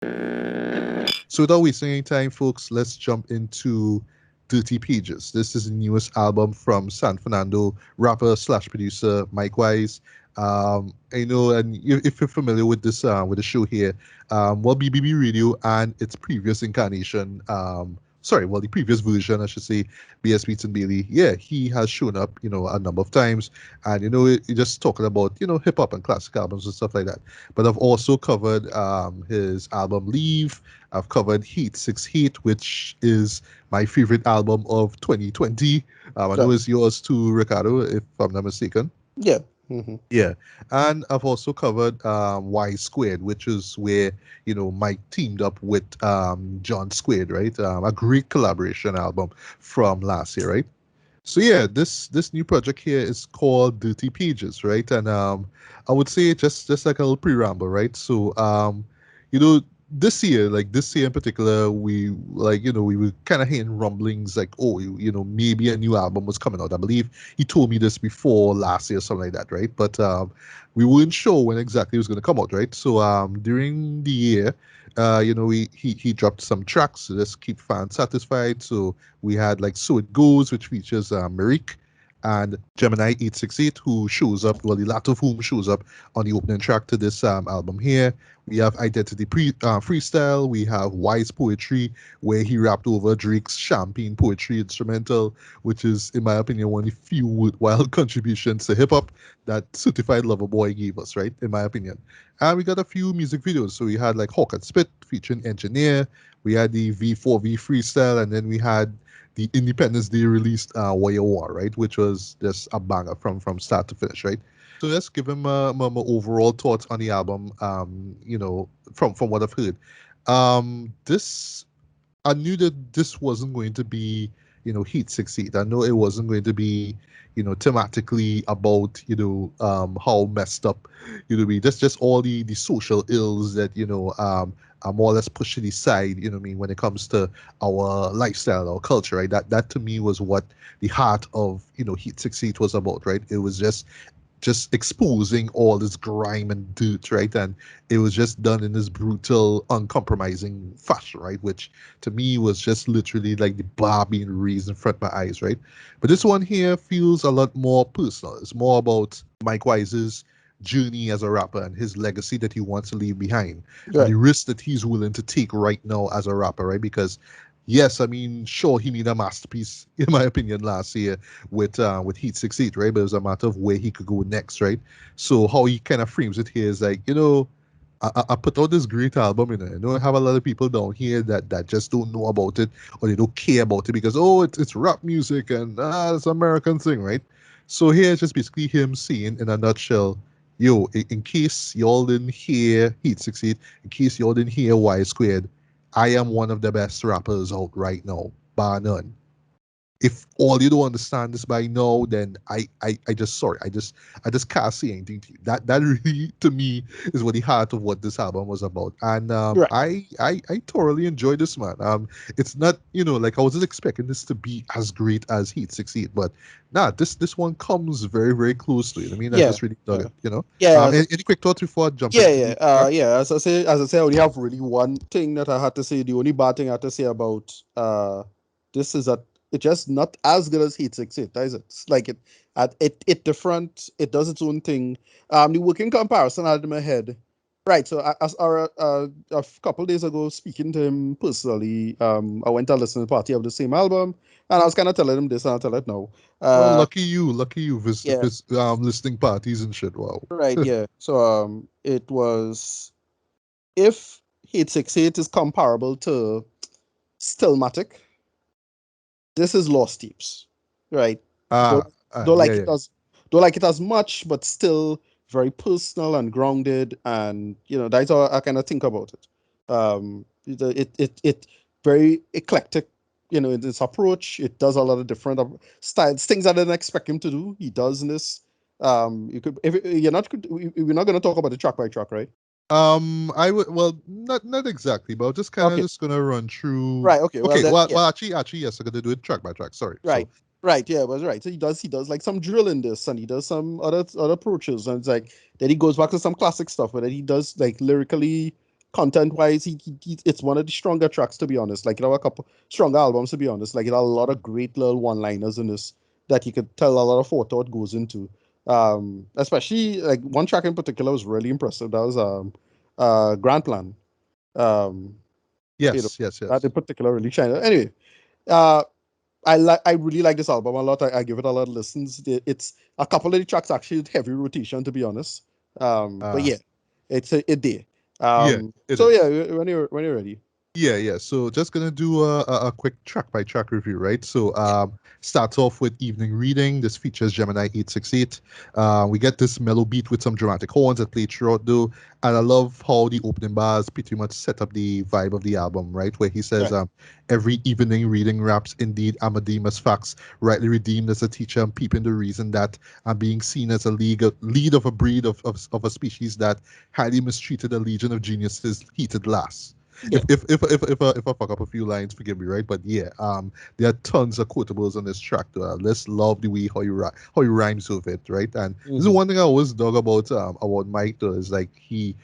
So without wasting any time, folks, let's jump into Dirty Pages. This is the newest album from San Fernando rapper slash producer Micwise. I know, and if you're familiar with the show here, well, BBB Radio and its previous incarnation, the previous version, I should say, BS Beats and Bailey. Yeah, he has shown up, a number of times, and just talking about hip hop and classic albums and stuff like that. But I've also covered his album Leave. I've covered Heat 6 Heat, which is my favorite album of 2020. I know Right. it's yours too, Ricardo, if I'm not mistaken. Yeah. Hmm. Yeah, and I've also covered Y Squared, which is where Mike teamed up with John Squared, right? A great collaboration album from last year, right? So yeah, this new project here is called Dirty Pages, right? And I would say just like a little preamble, right? So you know, this year in particular, we were kind of hearing rumblings like, oh, maybe a new album was coming out. I believe he told me this before last year, something like that, right? But we weren't sure when exactly it was going to come out, right? So during the year, he dropped some tracks to just keep fans satisfied. So we had like So It Goes, which features Marik and Gemini 868, who shows up, well, the latter of whom shows up on the opening track to this album here. We have Freestyle. We have Wise Poetry, where he rapped over Drake's Champagne Poetry instrumental, which is, in my opinion, one of the few worthwhile contributions to hip hop that Certified Lover Boy gave us, right? In my opinion. And we got a few music videos. So we had like Hawk and Spit featuring Engineer. We had the V4V Freestyle, and then we had the Independence Day released Warrior War, right? Which was just a banger from start to finish, right? So let's give him my overall thoughts on the album. From what I've heard, this I knew that this wasn't going to be, Heat 6 Heat. I know it wasn't going to be, thematically about, how messed up, be just all the social ills that, are more or less pushed to the side, what I mean, when it comes to our lifestyle, our culture, right? That to me was what the heart of, Heat 6 Heat was about, right? It was just exposing all this grime and dirt, right? And it was just done in this brutal, uncompromising fashion, right? Which to me was just literally like the bar being raised in front of my eyes, right? But this one here feels a lot more personal. It's more about Mike Wise's journey as a rapper and his legacy that he wants to leave behind and the Right. risks that he's willing to take right now as a rapper, right? Because yes, I mean, sure, he made a masterpiece, in my opinion, last year with Heat 68, right? But it was a matter of where he could go next, right? So how he kind of frames it here is like, I put out this great album, I know I have a lot of people down here that just don't know about it or they don't care about it because it's rap music and it's an American thing, right? So here's just basically him saying in a nutshell, yo, in case y'all didn't hear Heat 68, in case y'all didn't hear Y Squared, I am one of the best rappers out right now, bar none. If all you don't understand this by now, then I just sorry, I just can't say anything to you. That really to me is what the heart of what this album was about. And Right. I thoroughly enjoyed this, man. It's not, like I wasn't expecting this to be as great as Heat 68, but nah, this one comes very, very close to it. I mean, I Yeah. just really dug Yeah. it. Yeah. Any quick thoughts before I jump Yeah, into yeah, the track? yeah. As I say, I only have really one thing that I had to say. The only bad thing I had to say about this is that it's just not as good as Heat 68, is it? It's like it different. It does its own thing. The working comparison I had in my head. Right. So a couple days ago, speaking to him personally, I went to listen to the party of the same album, and I was kind of telling him this, and I'll tell it now. Well, Uh, lucky you, yeah. listening parties and shit. Wow. Right. Yeah. So it was if Heat 68 is comparable to Stillmatic, this is Lost Tapes, right? Don't Ah, don't yeah, like it yeah. as don't like it as much, but still very personal and grounded, and that's how I kind of think about it. It very eclectic, in its approach. It does a lot of different styles, things I didn't expect him to do. He does in this. You could if we're not going to talk about the track by track, right? I would, well, not exactly, but I'm just kind of Okay, just gonna run through. right. Okay, well Okay, then, well, yeah. well, actually, yes, I'm gonna do it track by track. Sorry. Right. Right. Yeah, was right. So he does like some drill in this, and he does some other approaches, and it's like then he goes back to some classic stuff, but then he does like lyrically. content wise, it's one of the stronger tracks, to be honest. Like, a couple stronger albums, to be honest. Like, it had a lot of great little one liners in this that you could tell a lot of forethought goes into. Especially like one track in particular was really impressive. That was Grand Plan. Um, you know, Yes, yes, that in yes. particular really shined. Anyway, uh, I really like this album a lot. I give it a lot of listens. It's a couple of the tracks actually heavy rotation, to be honest. But Uh, yeah, it's it did. yeah, it So yeah, is. when you're ready. Yeah, yeah. So just gonna do a quick track by track review, right? So starts off with Evening Reading. This features Gemini 868. We get this mellow beat with some dramatic horns that play throughout though. And I love how the opening bars pretty much set up the vibe of the album, right? Where he says, Right. every evening reading raps indeed Amadeus facts, rightly redeemed as a teacher and peeping the reason that I'm being seen as a lead of a breed of a species that highly mistreated a legion of geniuses heated last. Yeah. If I fuck up a few lines, forgive me, right? But yeah, there are tons of quotables on this track. Though. Let's love the way how he rhymes with it, right? And this is Hmm. one thing I always dug about Mike though is like he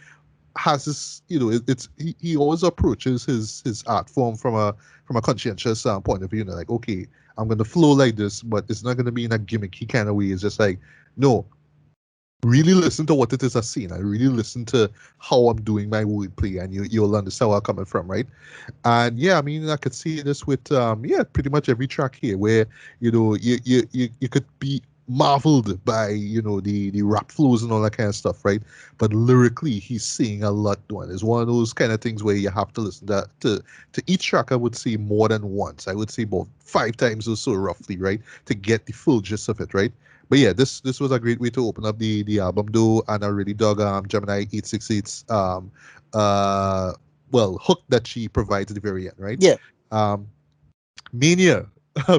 has this, he always approaches his art form from a conscientious point of view. Like, okay, I'm gonna flow like this, but it's not gonna be in a gimmicky kind of way. It's just like, no, really listen to what it is I seen. I really listen to how I'm doing my wordplay, and you'll understand where I'm coming from, right? And yeah, I mean, I could see this with yeah, pretty much every track here, where you could be marveled by the rap flows and all that kind of stuff, right? But lyrically, he's saying a lot. One it's one of those kind of things where you have to listen to each track. I would say more than once. I would say about 5 times or so, roughly, right, to get the full gist of it, right? But yeah, this was a great way to open up the album though, and I really dug Gemini 868's uh hook that she provides at the very end, right? Yeah. Um, Mania,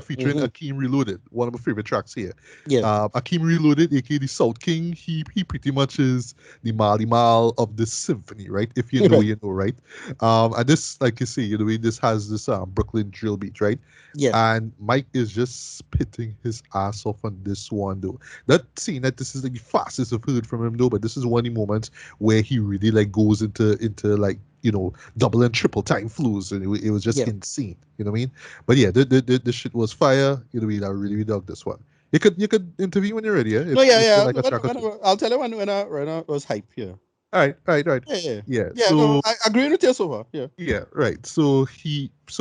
featuring Hmm. Akeem Reloaded, one of my favorite tracks here. Yeah. Akeem Reloaded, aka the South King, he pretty much is the Mali Mal of this symphony, right? If you know, Right. you know, right? And this, like you say, this has this Brooklyn drill beat, right? Yeah. And Mike is just spitting his ass off on this one, though. Not saying that this is like the fastest I've heard from him, though, but this is one of the moments where he really like goes into like double and triple time flows, and it was just Yeah. insane. You know what I mean? But yeah, the shit was fire. I really dug this one. You could intervene when you're ready, yeah? No, If you yeah. like a track or two. I'll tell you when I was hype. Yeah. All right, all right, all right. Yeah. Yeah. Yeah. Yeah. No, So I agree with you so far. Yeah. yeah, right. So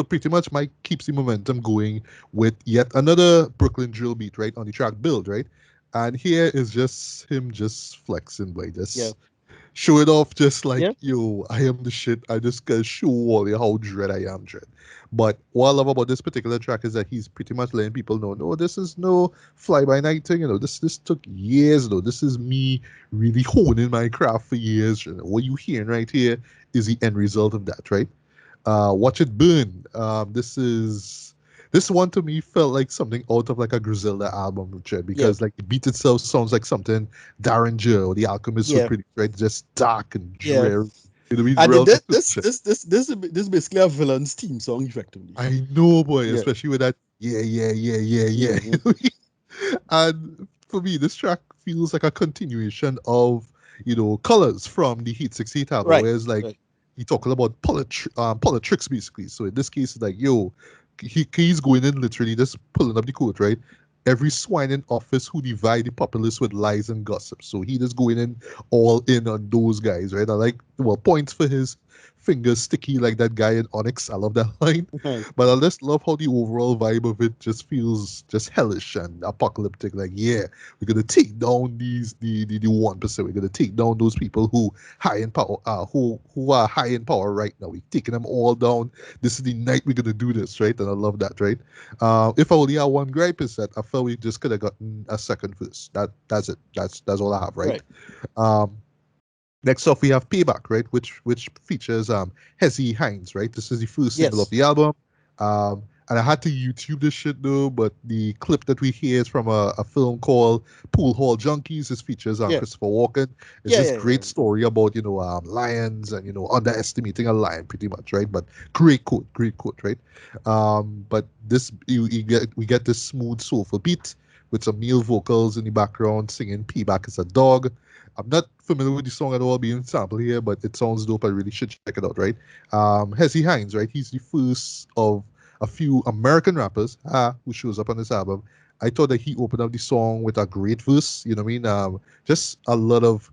pretty much Mike keeps the momentum going with yet another Brooklyn drill beat, right, on the track build, right? And here is just him just flexing, boy, Yeah. just show it off, just like, Yeah. yo, I am the shit. I just gotta show all you how dread I am, dread. But what I love about this particular track is that he's pretty much letting people know, no, this is no fly by night thing. This took years. This is me really honing my craft for years. What you hearing right here is the end result of that, right? Watch It Burn. This one to me felt like something out of like a Griselda album, Richard, Yeah. because like the beat itself sounds like something Darringer or The Alchemist would Yeah. produce, right? Just dark and Yeah. dreary. It's And relative to this is basically a villain's theme song, effectively. I know, boy, Yeah. especially with that, yeah, yeah, yeah, yeah, yeah. Hmm. And for me, this track feels like a continuation of, Colors from the Heat 68 album, Right. where it's like Right. he talking about politics basically. So in this case, it's like, yo, he's going in literally just pulling up the quote, right? Every swine in office who divide the populace with lies and gossip. So he just going in all in on those guys, right? I like, well, points for his fingers sticky like that guy in Onyx. I love that line. Right. But I just love how the overall vibe of it just feels just hellish and apocalyptic. Like, yeah, we're gonna take down the 1%. We're gonna take down those people who high in power, who are high in power right now. We're taking them all down. This is the night we're gonna do this, right? And I love that, right? If I only had one gripe is that I felt we just could have gotten a second verse. That's it. That's all I have, right? Right. Um, Next off, we have Payback, right, which features Hezzy Hines, right? This is the first single of Yes. the album. And I had to YouTube this shit though, but the clip that we hear is from a film called Pool Hall Junkies. This features Yeah. Christopher Walken. It's Yeah. this Yeah. Yeah. great story about lions and underestimating a lion, pretty much, right? But great quote, right? But this we get this smooth, soulful beat with some male vocals in the background singing "Payback is a dog." I'm not familiar with the song at all being sampled here, but it sounds dope. I really should check it out, right? Hezzy Hines, right? He's the first of a few American rappers who shows up on this album. I thought that he opened up the song with a great verse, you know what I mean? Just a lot of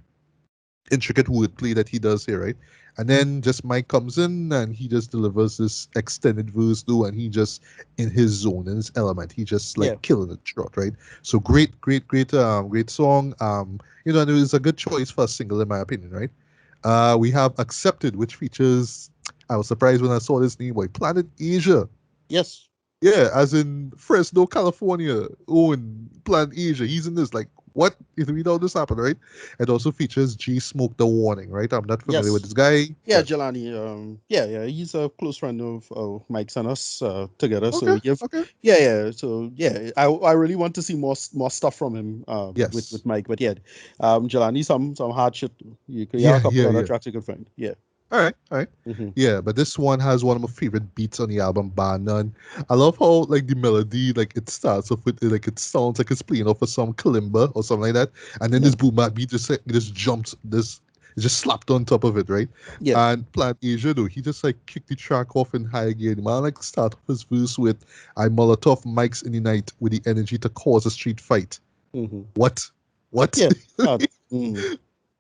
intricate wordplay that he does here, right? And then just Mike comes in and he just delivers this extended verse too, and he just in his zone, in his element, he just Yeah. like killing it short, right? So great, great, great, great song. And it was a good choice for a single in my opinion, right? We have Accepted, which features. I was surprised when I saw this name, boy, Planet Asia. Yes. Yeah, as in Fresno, California, own Planet Asia. He's in this. Like, what? You know this happened, right? It also features G Smoke the Warning, right? I'm not familiar with Yes. this guy. Yeah, Yeah. Jelani. Yeah. He's a close friend of Mike's and us together. Okay. So Okay. yeah. So yeah, I really want to see more stuff from him with Yes. Mike. But yeah, Jelani, some hard shit. You have a Yeah. couple Yeah. other Yeah. tracks you can find. Yeah. All right. All right. Mm-hmm. Yeah, but this one has one of my favorite beats on the album, bar none. I love how like the melody, like it starts off with like it sounds like it's playing off of some kalimba or something like that, and then Yeah. this boom bap beat just like, just jumps this. It just slapped on top of it, right? Yeah. And Plant Asia though, he just like kicked the track off in high gear. The man like start off his verse with "I Molotov mics in the night with the energy to cause a street fight." Mm-hmm. What? What? Yeah. Mm.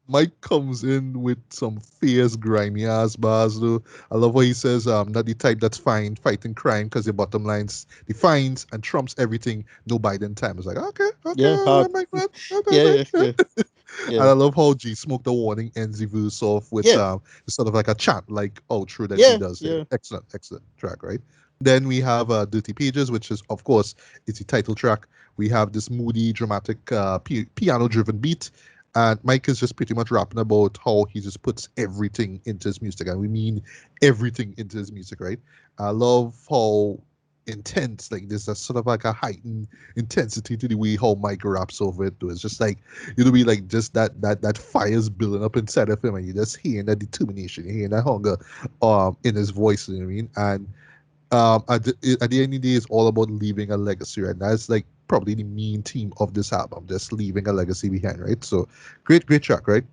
Mike comes in with some fierce, grimy ass bars, though. I love what he says, not the type that's fine fighting crime because the bottom lines defines and trumps everything. No Biden time. It's like, okay, okay, Yeah. all Hard. right, Mike, man. Okay, Yeah. Mike. Yeah. Yeah. Yeah. And Yeah. I love how G Smoke the Warning ends the verse off with Yeah. sort of like a chant, like outro that he Yeah. does here. Yeah. Excellent, excellent track, right? Then we have Dirty Pages, which is, of course, it's the title track. We have this moody, dramatic, piano-driven beat, and Mike is just pretty much rapping about how he just puts everything into his music, and we mean everything into his music, right? I love how intense, like there's a sort of like a heightened intensity to the way how Mike raps over it. Too. It's just like be like just that fire's building up inside of him, and you're just hearing that determination, you're hearing that hunger, in his voice. You know what I mean? And at the end of the day, it's all about leaving a legacy, right? That's like probably the main theme of this album, just leaving a legacy behind, right? So great, great track, right?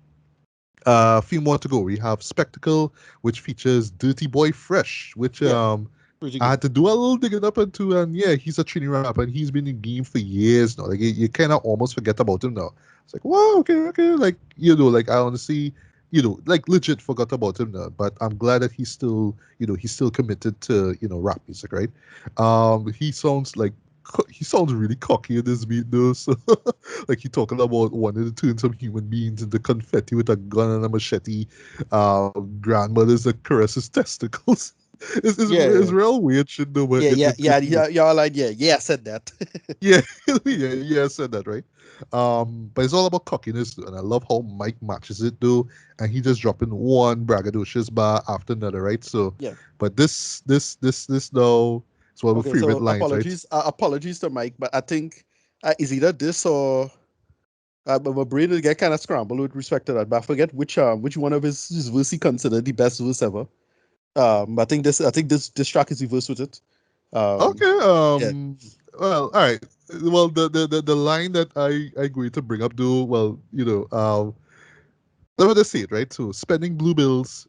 A few more to go. We have Spectacle, which features Dirty Boy Fresh, which Yeah. Pretty I good. had to do a little digging up into, and yeah, he's a Trini rapper, and he's been in the game for years now. Like you kind of almost forget about him now. It's like, wow, okay, okay, like like I honestly, like legit forgot about him now. But I'm glad that he's still committed to rap music, right? He sounds like he sounds really cocky in this beat though. So like he talking about wanting to turn some human beings into confetti with a gun and a machete. Grandmothers that caress his testicles. Yeah. It's Yeah. real weird shit though, but Yeah. Yeah. Yeah. it Yeah. Y'all like yeah. I said that. yeah, yeah, I said that right. But it's all about cockiness, and I love how Mike matches it though, and he just dropping one braggadocious bar after another, right? So, Yeah. but this though, it's one of my Okay, favorite so lines, right? apologies to Mike, but I think it's either this or but my brain will get kind of scrambled with respect to that. But I forget which one of his verse he considered the best verse ever. I think this track is the verse with it. Um, Okay. yeah, Well, all right. Well, the line that I going to bring up though, well, let me just say it, right? So, spending blue bills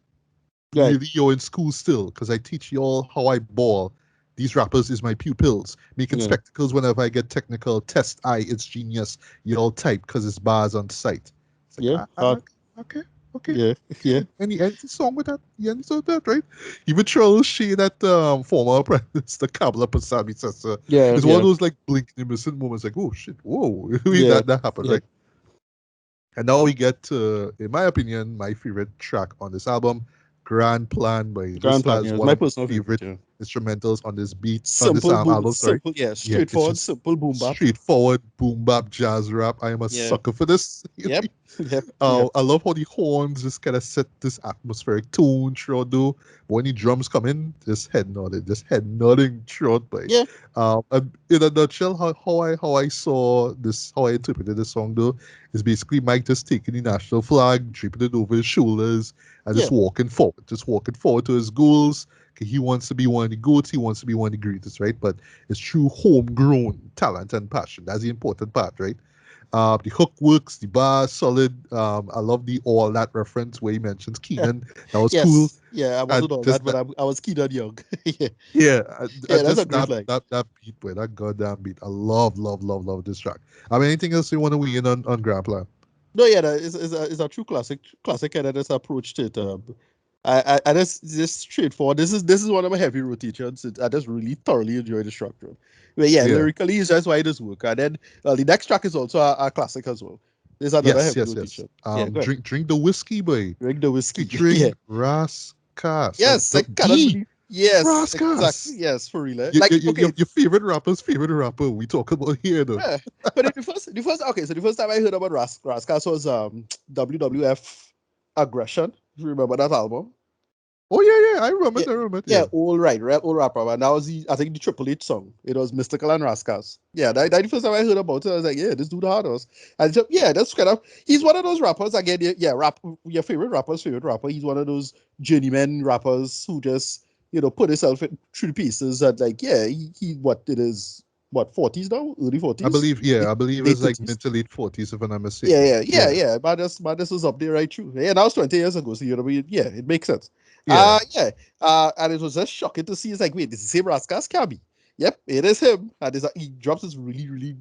right, really you're in school still because I teach y'all how I ball. These rappers is my pupils. Making yeah, spectacles whenever I get technical. Test I, it's genius. Y'all type because it's bars on site. It's like, yeah, hard, okay, okay, yeah, yeah, okay. Any song with that? Yeah, any song with that, right? Even Charles Shea, that former apprentice, the Kabbalah Pasami says, yeah, it's one of yeah, those like blinking innocent moments, like, oh shit, whoa, yeah, that happened, yeah. right? And now we get to, in my opinion, my favorite track on this album, Grand Plan by this Grand Plan, has yeah, it's one my of my personal favorite. favorite Yeah, instrumentals on this beat on this album, sorry. simple, yeah, Yeah, it's straightforward, just simple boom bap. straightforward boom bap jazz rap. I am a Yeah, sucker for this. yep, yep, yep, I love how the horns just kind of set this atmospheric tone throughout though. But when the drums come in, just head nodding throughout by. yeah, And in a nutshell, how I saw this, how I interpreted this song though, is basically Mike just taking the national flag, draping it over his shoulders, and yeah, just walking forward to his goals. 'Kay, he wants to be one of the goats, he wants to be one of the greatest, right? But it's true homegrown talent and passion. That's the important part, right? The hook works, the bar solid. I love the all that reference where he mentions Keenan. That was cool. Yes, yeah, I And wasn't all just that, that, but I was keen on young. Yeah, yeah, yeah, that's a just great line. that beat, boy, that goddamn beat. I love this track. I mean, anything else you want to weigh in on Grand Plan? No, yeah, that is a true classic kind of this approach to it. I just straightforward. This is one of my heavy rotations. I just really thoroughly enjoy the structure. But yeah, Yeah. lyrically, it's just why it does work. And then the next track is also a classic as well. There's another Yes, heavy yes, yes. rotation. Yeah, go ahead. Drink the whiskey, boy. Drink the whiskey. Yeah. Featuring Rascas. Yes, I cannot D believe. Yes, exactly. Rascas. Yes, for real. Like, okay, Your favorite rapper we talk about here though. yeah. But okay, so the first time I heard about Rascas was WWF Aggression. If you remember that album. Oh yeah, I remember Yeah, it, I remember it, yeah, yeah. old rapper, and that was I think the Triple H song. It was Mystical and Rascals. Yeah, that the first time I heard about it, I was like, yeah, this dude hard us. And so, yeah, that's kind of he's one of those rappers again. Yeah, rap your favorite rapper. He's one of those journeyman rappers who just put himself through the pieces and like yeah, he what it is what 40s now, early 40s, I believe late it's like 30s. mid to late 40s if I'm not Yeah, mistaken. yeah, yeah, Yeah, yeah. Madness was up there, right? True. Yeah, that was 20 years ago. So yeah, it makes sense. yeah. Yeah. And it was just shocking to see. It's like, wait, this is the same Rascas Cabby. Yep, it is him. And he drops this really, really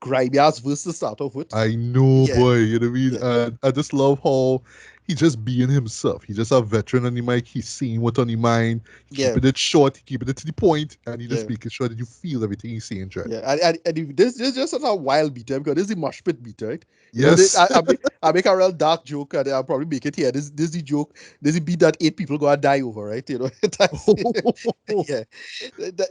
grimy ass verse to start off with. I know, Yeah, boy. You know what I mean? yeah, And I just love how he just being himself. He's just a veteran on the mic. He's saying what's on his mind. yeah, Keeping it short. Keeping it to the point, and he just yeah. making sure that you feel everything he's saying, Dread. Yeah, and if this is just such a wild beat, because this is the mosh pit beat, right? Yes. I make a real dark joke, and I'll probably make it here. This is the joke. This is the beat that 8 people gonna die over, right? Yeah.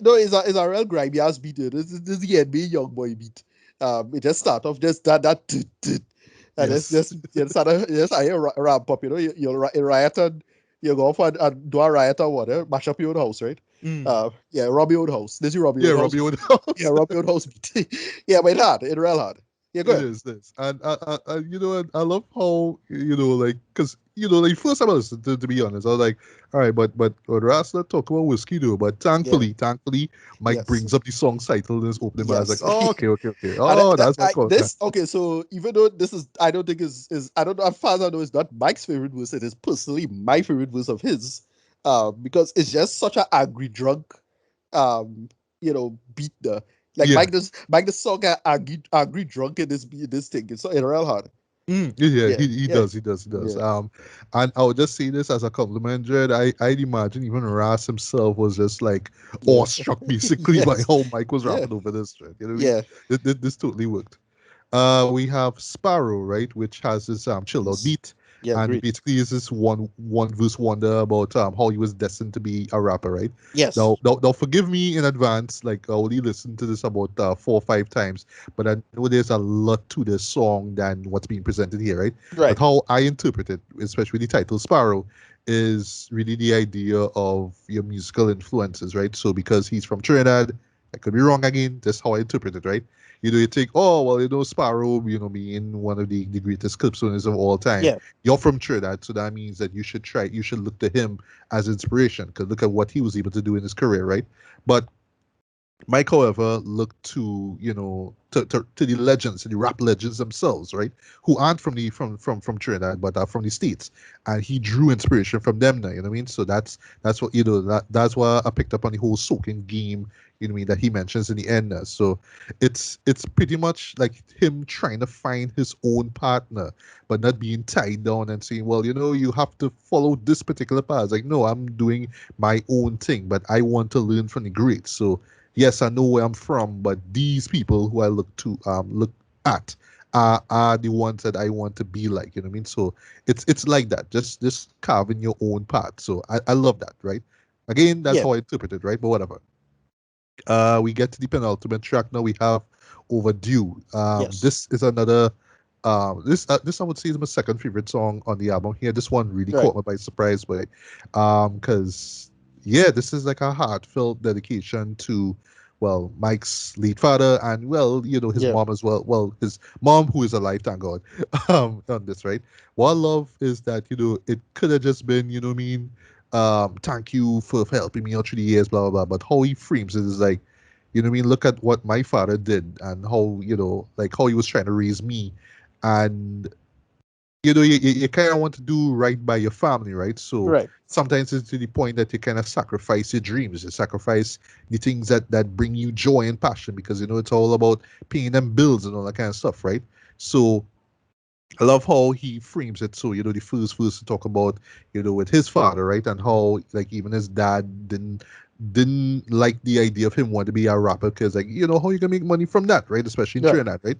No, it's a real grimy ass beat. This is the NBA young boy beat. It just start off just and it's Yes. just I hear ramp up. You'll riot and you go off and do a riot or whatever, mash up your own house, right? Mm. Yeah, rob your own house. This is rob your Yeah, own house. Robbie Yeah, Woodhouse. rob your own house beat. Yeah, but it hard. It real hard. Yeah, go It ahead. is this, and you know, I love how like, cause like first time I listened to be honest, I was like, all right, but Ras not talk about whiskey though. But Yeah. thankfully, Mike Yes. brings up the song title in his opening, but I was like, Yes. oh, okay. And Oh, that's what called that. this okay, so even though this is I don't think is I don't know as far as I know it's not Mike's favorite verse, it is personally my favorite verse of his. Because it's just such an angry drunk beat the like Yeah. Mike the song angry drunk in this thing. It's real hard. Yeah, Yeah, yeah, he does. yeah, And I would just say this as a compliment, Jed. I'd imagine even Ras himself was just like yeah. awestruck basically by Yes. how Mike was Yeah, rapping over this, Jed. You know what I mean? yeah. This totally worked. We have Sparrow, right, which has this chill out Yes. beat, Yeah, and great. basically is this one verse wonder about how he was destined to be a rapper, right? Yes. Now forgive me in advance, like I only listened to this about 4 or 5 times, but I know there's a lot to this song than what's being presented here, right? But Right. how I interpret it, especially the title Sparrow, is really the idea of your musical influences, right? So because he's from Trinidad, I could be wrong again. That's how I interpret it, right? You think, oh, well, Sparrow, being one of the greatest clipstoners of all time. Yeah. You're from Trinidad, so that means that you should look to him as inspiration, because look at what he was able to do in his career, right? But Mike, however, looked to to the legends, the rap legends themselves, right? Who aren't from the from Trinidad, but are from the states, and he drew inspiration from them. Now, you know what I mean? So that's what that's why I picked up on the whole soaking game. You know what I mean, that he mentions in the end. So it's pretty much like him trying to find his own partner, but not being tied down and saying, well, you have to follow this particular path. Like, no, I'm doing my own thing, but I want to learn from the greats. So yes, I know where I'm from, but these people who I look at are the ones that I want to be like. You know what I mean? So it's like that. Just carving your own path. So I love that, right? Again, that's Yeah. how I interpret it, right? But whatever. We get to the penultimate track now. We have Overdue. Yes. This is another. This I would say is my second favorite song on the album. Here, this one really Right. caught me by surprise, but because yeah, this is like a heartfelt dedication to, well, Mike's late father, and well, his Yeah. mom as well. Well, his mom, who is alive, thank God. On this, right? What I love is that it could have just been, what I mean, thank you for helping me out through the years, blah blah blah. But how he frames it is like, You know what I mean? Look at what my father did and how, like how he was trying to raise me. And you kind of want to do right by your family, right? So Right. sometimes it's to the point that you kind of sacrifice your dreams, you sacrifice the things that bring you joy and passion, because it's all about paying them bills and all that kind of stuff, right? So I love how he frames it. So the first to talk about with his father, right, and how like even his dad didn't like the idea of him wanting to be a rapper, because like how you can make money from that, right? Especially in Right. Trinidad, right?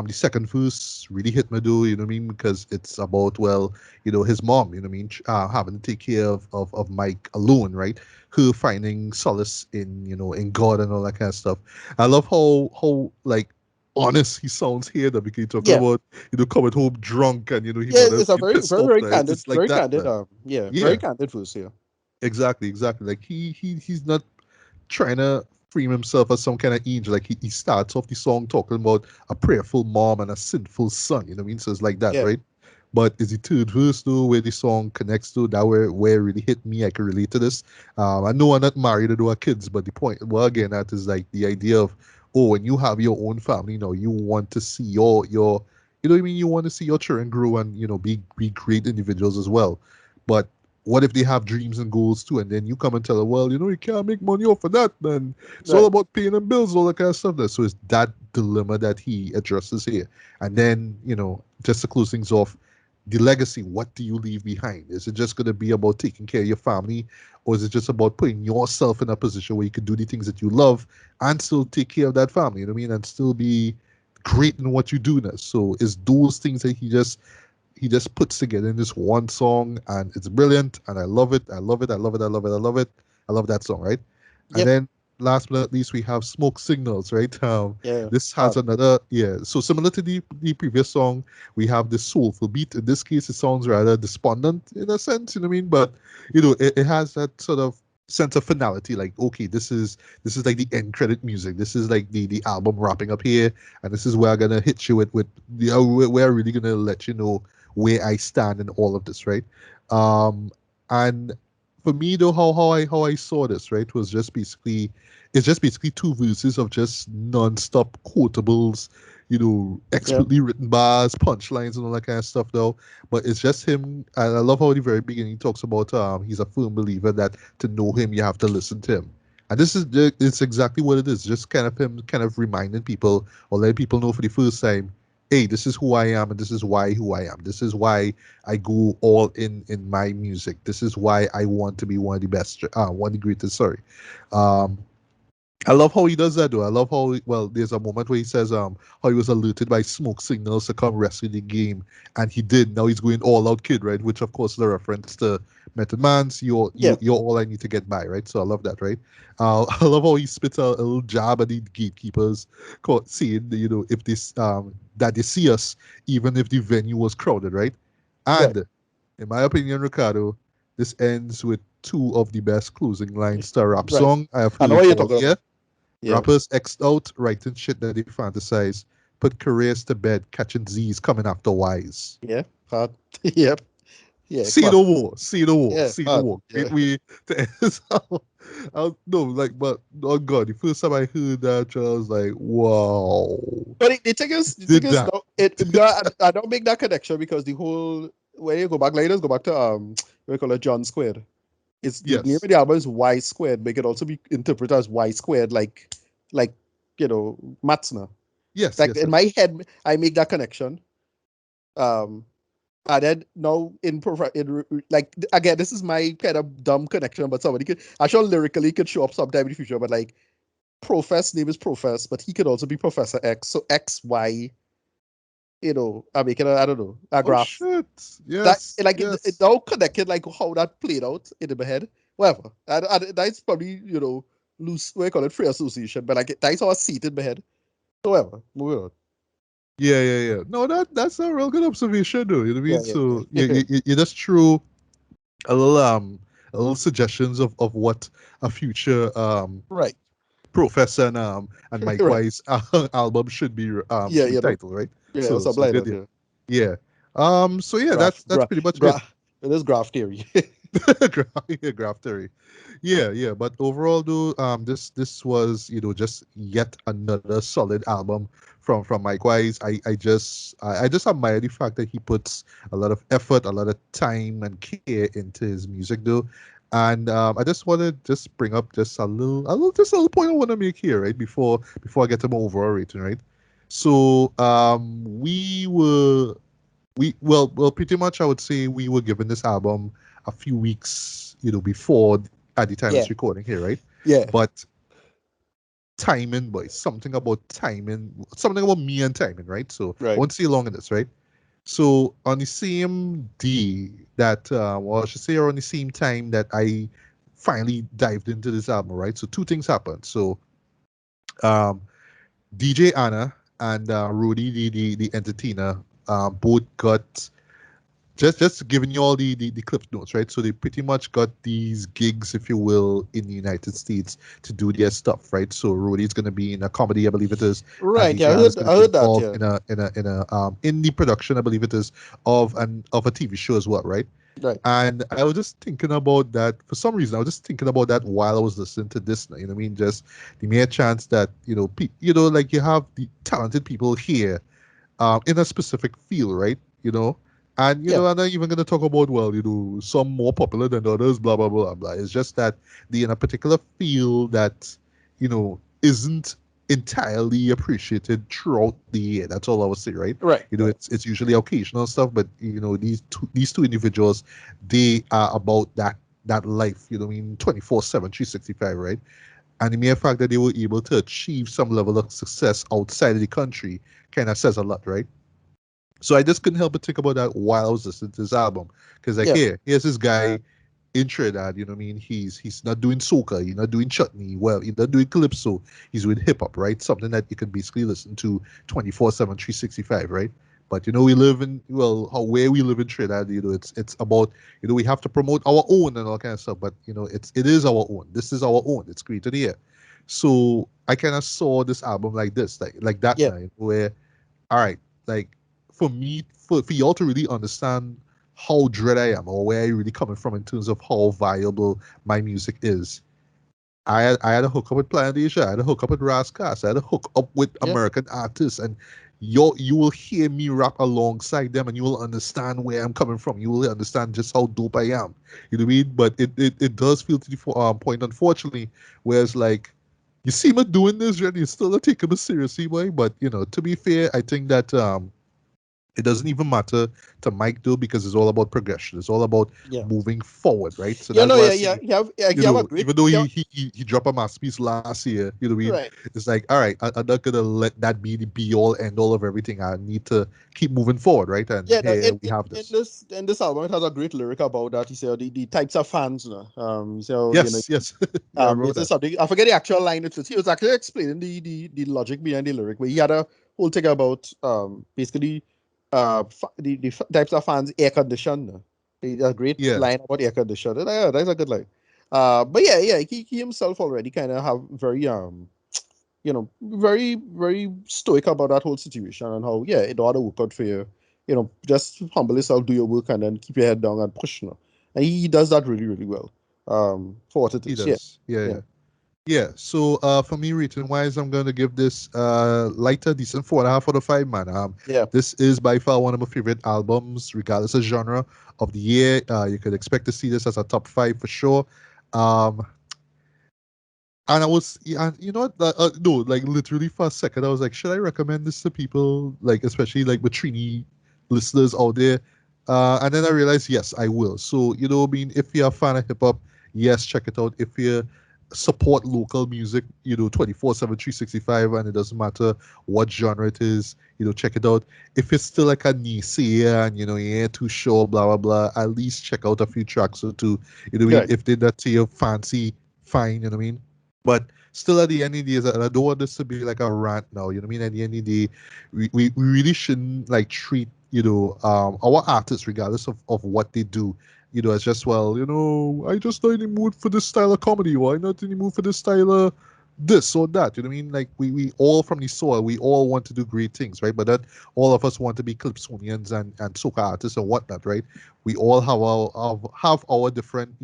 The second verse really hit me though, you know what I mean? Because it's about, well, his mom, you know what I mean, having to take care of Mike alone, right? Her finding solace in God and all that kind of stuff. I love how like honest he sounds here, though, because he talking Yeah. about, coming home drunk and he Yeah, mother's it's a being very, pissed very, off. very That candid, it's like that, man. yeah, very Yeah, candid verse here. exactly. Like he's not trying to frame himself as some kind of angel. Like he starts off the song talking about a prayerful mom and a sinful son. You know what I mean? So it's like that, Yeah. right? But is the third verse though, where the song connects to that, where it really hit me? I can relate to this. I know I'm not married or do have kids, but the point, well, again, that is like the idea of, oh, when you have your own family, you want to see your you know what I mean? You want to see your children grow and be great individuals as well. But what if they have dreams and goals too, and then you come and tell them, well, you can't make money off of that, man. It's all Right. about paying them bills, all that kind of stuff. There. So it's that dilemma that he addresses here. And then, just to close things off, the legacy, what do you leave behind? Is it just going to be about taking care of your family, or is it just about putting yourself in a position where you can do the things that you love and still take care of that family, you know what I mean, and still be great in what you do now? So it's those things that he just puts together in this one song, and it's brilliant, and I love it. I love it. I love it. I love it. I love it. I love that song, right? And Yep. then last but not least, we have Smoke Signals, right? Yeah. This has Hard. another, yeah. So similar to the previous song, we have this soulful beat. In this case, it sounds rather despondent in a sense, you know what I mean? But it has that sort of sense of finality. Like, okay, this is like the end credit music. This is like the album wrapping up here, and this is where I'm gonna hit you with where I'm really gonna let you know where I stand in all of this, right? And for me though, how I saw this, right, was just basically it's just basically two verses of just non-stop quotables, Yeah. expertly written bars, punchlines, and all that kind of stuff though. But it's just him, and I love how at the very beginning he talks about he's a firm believer that to know him you have to listen to him. And this is it's exactly what it is. Just kind of him kind of reminding people or letting people know for the first time, hey, this is who I am and this is why who I am. This is why I go all in my music. This is why I want to be one of the best, one of the greatest. Sorry. Um, I love how he does that though. I love how well there's a moment where he says how he was alerted by smoke signals to come rescue the game, and he did. Now he's going all out kid, right? Which of course is a reference to Method Man's Yeah. you're all I need to get by, right? So I love that, right? I love how he spits a little jab at the gatekeepers, saying if this that they see us even if the venue was crowded, right? Right. And in my opinion, Ricardo, this ends with two of the best closing lines to a rap Right. song I have I know heard what you're all talking year. about. Yeah. Rappers X'd out, writing shit that they fantasize, put careers to bed, catching Z's coming after Y's. Yeah. Hard. Yep. Yeah. See no Classic. more, see no more, Yeah. see no Hard. more. Yeah. Great way to end this out. No, like, but oh god, the first time I heard that, I was like, wow, But the thing did is, that. no, I don't make that connection because the whole when you go back later, go back to what we call it John Squared. It's the name Yes, of the album is Y Squared, but it could also be interpreted as Y Squared, like Matzner. yes, Like yes, in yes. my head, I make that connection. Um, and then now like again, this is my kind of dumb connection, but somebody could I sure lyrically could show up sometime in the future, but like Profess name is Profess, but he could also be Professor X. So XY, I'm making I don't know, a Oh graph. shit. That Yes, like it yes. now connected like how that played out in my head. Whatever. That's probably, loose what you call it, free association, but like that's how I see it in my head. So whatever. Moving on. Yeah. No, that's a real good observation, though. You know what I Yeah, mean? yeah, So yeah. you just threw a little suggestions of what a future Right. professor and Right. Micwise album Yeah, should be titled, right? yeah, So something so like good, that, yeah. yeah. Yeah. So yeah, Graph, that's pretty much it. graph. It is graph theory. Yeah, graph theory. Yeah, yeah. But overall, though, this was just yet another solid album from Micwise. I just admire the fact that he puts a lot of effort, a lot of time and care into his music, though. And I just want to just bring up just a little point I want to make here, right? Before I get to my overall rating, right? So well, pretty much I would say we were given this album a few weeks, before at the time Yeah, it's recording here, right? yeah, But timing, boys, something about me and timing, right? So I right. want to see along in this, right? So on the same day that, well, I should say around the same time that I finally dived into this album, right? So two things happened. So um, DJ Anna and Rudy, the entertainer, both got just giving you all the clip notes, right? So they pretty much got these gigs, if you will, in the United States to do their stuff, right? So Rudy's gonna be in a comedy, I believe it is, and Right. Yeah, DJ Anna's gonna I be heard that. involved Yeah. in a indie production, I believe it is, of a TV show as well, right? Right. And I was just thinking about that for some reason. I was just thinking about that while I was listening to this. You know what I mean? Just the mere chance that like you have the talented people here in a specific field, right? And Yeah. I'm not even going to talk about, well, some more popular than others, blah blah blah blah. It's just that the in a particular field that isn't entirely appreciated throughout the year. That's all I would say, right? Right. Right. It's usually occasional stuff, but these two individuals, they are about that life. You know what I mean? 24/7, 365, right? And the mere fact that they were able to achieve some level of success outside of the country kind of says a lot, right? So I just couldn't help but think about that while I was listening to this album. Because like Yeah. here's this guy in Trinidad, you know what I mean? He's not doing soca, he's not doing chutney, well, he's not doing calypso, he's doing hip hop, right? Something that you can basically listen to 24/7, 365, right? But we live in well, how where we live in Trinidad, it's about we have to promote our own and all kind of stuff. But it is our own. This is our own. It's created here. So I kind of saw this album like this, like that Yeah. night, where all right, like for me, for y'all to really understand how dread I am or where I really coming from in terms of how valuable my music is. I had a hook up with Planet Asia, I had a hook up with Rascas, I had a hook up with Yeah. American artists, and you will hear me rap alongside them, and you will understand where I'm coming from. You will understand just how dope I am. You know what I mean? But it does feel to the point, unfortunately, whereas like you see me doing this, and you still not taking me seriously, boy. But to be fair, I think that it doesn't even matter to Mike though, because it's all about progression. It's all about Yeah. moving forward, right? So Yeah. that's No. why I Yeah. Yeah. see, You have a great. even though Yeah. he dropped a masterpiece last year, what I mean, Right. it's like, all right, I'm not gonna let that be the be all end all of everything. I need to keep moving forward, right? And Yeah. No, here we have in this. this album, it has a great lyric about that. He said the types of fans. He said, Yes, yes, yeah, I this remember is that. something I forget the actual line. He was actually explaining the logic behind the lyric, but he had a whole thing about basically types of fans air condition. A great Yeah, line about air condition. And, yeah, that's a good line. But yeah, yeah, he himself already kind of have very very very stoic about that whole situation and how yeah it ought to work out for you. Just humble yourself, do your work, and then keep your head down and push. And he does that really really well. For what it he is, yeah, does. Yeah, yeah, yeah. Yeah, so for me, rating wise, I'm going to give this lighter, decent 4.5 out of 5, man. yeah. This is by far one of my favorite albums, regardless of genre of the year. You could expect to see this as a top five for sure. Um, and I was, yeah, you know what? No, like literally for a second, I was like, should I recommend this to people, like especially like Matrini listeners out there? And then I realized, yes, I will. So I mean, if you're a fan of hip hop, yes, check it out. If you support local music, 24/7, 365, and it doesn't matter what genre it is, check it out. If it's still like a naysayer and you ain't too sure, blah blah blah, at least check out a few tracks or two. You know what I mean? Right. If they're not to your fancy, fine. You know what I mean? But still, at the end of the day, and I don't want this to be like a rant now. You know what I mean? At the end of the day, we really shouldn't like treat our artists, regardless of what they do, as just, well, I just not in the mood for this style of comedy, or I'm not in the mood for this style of this or that. You know what I mean? Like we all from the soil, we all want to do great things, right? But that all of us want to be Clipsonians and soca artists and whatnot, right? We all have our different,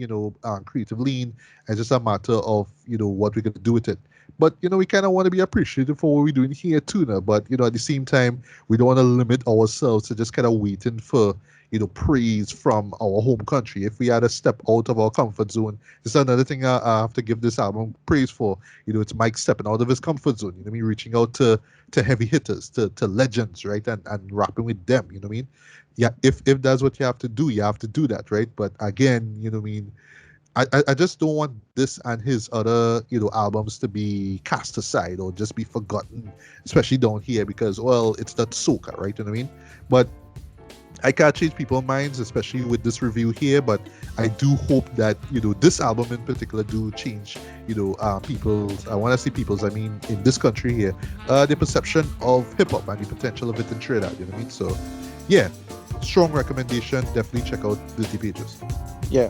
creative lean, and just a matter of what we're gonna do with it. But we kind of want to be appreciative for what we're doing here too, now. But at the same time, we don't want to limit ourselves to just kind of waiting for praise from our home country. If we had to step out of our comfort zone, this is another thing I have to give this album praise for. It's Mike stepping out of his comfort zone. You know what I mean? Reaching out to heavy hitters, to legends, right? And rapping with them. You know what I mean? Yeah, if that's what you have to do, you have to do that, right? But again, you know what I mean? I just don't want this and his other albums to be cast aside or just be forgotten, especially down here because it's not soca, right? You know what I mean? But I can't change people's minds, especially with this review here. But I do hope that this album in particular do change people's. I want to see people's. I mean, in this country here, the perception of hip hop and the potential of it in Trinidad. You know what I mean? So, yeah, strong recommendation. Definitely check out Guilty Pages. Yeah,